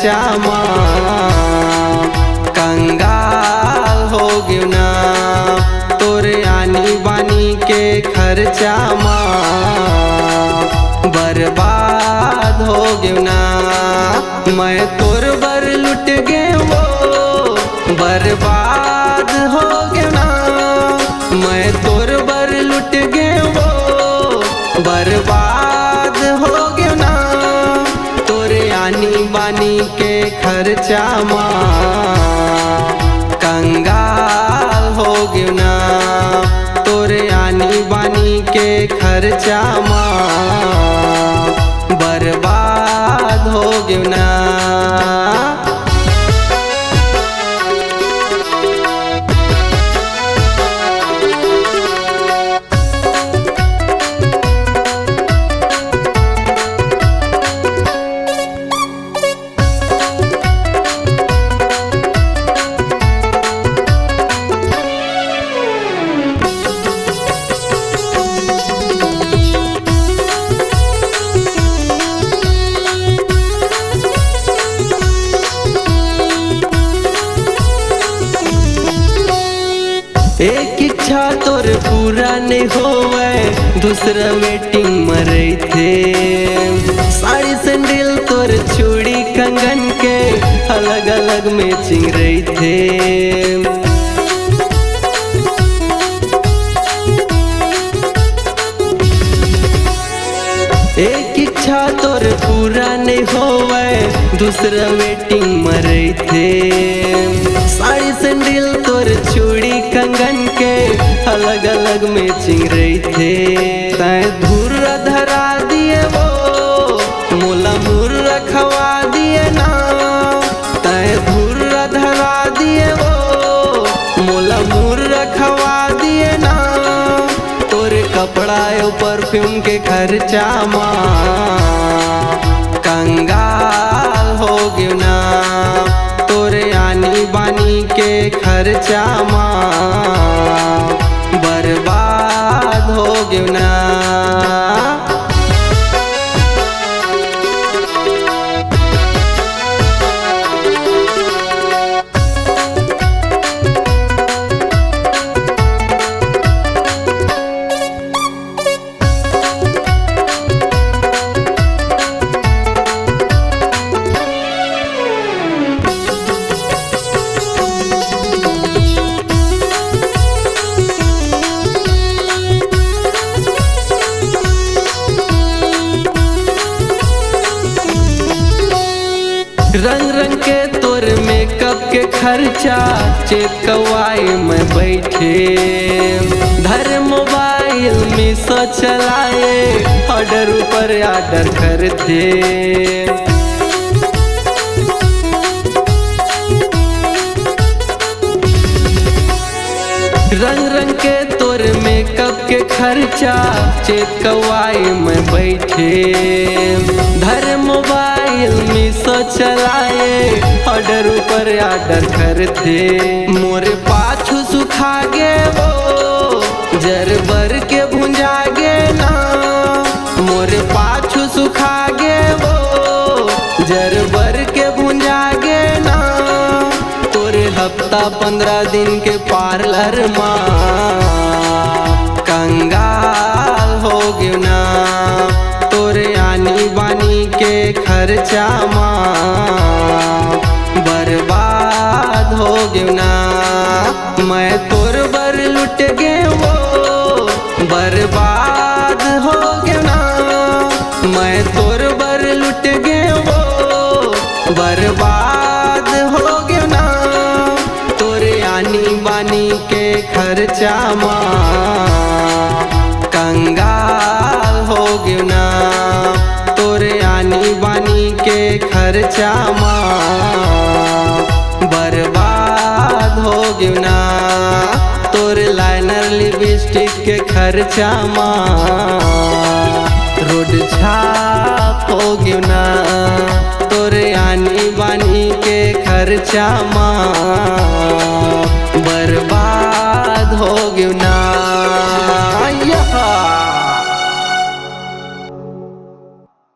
खर्चा माँ कंगाल हो गयो ना। तोरे आनी बानी के खर्चा माँ बर्बाद हो गयो ना। मैं तोर बर लुट गए वो बर्बाद हो गयो ना। मैं तोर बर लुट गए वो बर्बाद हो गयो ना। तोरे आनी बानी के खर्चा माँ कंगाल हो गयो ना। तोरे आनी बानी के खर्चा माँ बर्बाद हो गयो ना। एक इच्छा तोर पूरा नहीं होवे दूसरा वेटिंग में रही थे। साड़ी सैंडल तोर चूड़ी कंगन के अलग अलग मैचिंग रही थे। एक इच्छा तोर पूरा नहीं होवे दूसरा वेटिंग में रही थे। साड़ी सैंडल तोर चूड़ी कंगन के अलग अलग मैचिंग रही थे। तय धूर धरा दिए वो मोला मुर रखवा दिए ना। तय धूर धरा दिए वो मोला मुर रखवा दिए ना। तोरे कपड़ा और परफ्यूम के खर्चा माँ कंगाल हो गयो ना। तोरे आनी बानी के खर्चा माँ बर्बाद हो गयो ना। रंग रंग के तोर मेकअप के खर्चा चेक कवाई में बैठे। धर मोबाइल में सो चलाए ऑर्डर ऊपर ऑर्डर करते। रंग रंग के तोर मेकअप के खर्चा चेक कवाई में बैठे। धर मोबाइल में सो चलाए ऑर्डर ऊपर ऑर्डर करते। मोरे पाछू सुखा गे वो जर बर के भुंजा गे ना। मोरे पाछू सुखा गे वो जर बर के भुंजा गे ना। तोरे हफ्ता 15 दिन के पार्लर माँ कंगाल हो गयो ना। तोरे आनी बानी के खर्चा माँ बर्बाद हो गयो ना। मैं तोर बर लुट गए वो बर्बाद हो गयो ना। मैं तोर बर लुट गए वो बर्बाद हो गयो ना। तोरे आनी बानी के खर्चा माँ कंगाल हो गयो ना। तोरे आनी बानी के खर्चा माँ बर्बाद हो गयो ना। तोरे लाइनर लिपस्टिक के खर्चा माँ रोड छाप हो गयो ना। तोरे आनी बानी के खर्चा माँ बर्बाद हो गयो ना।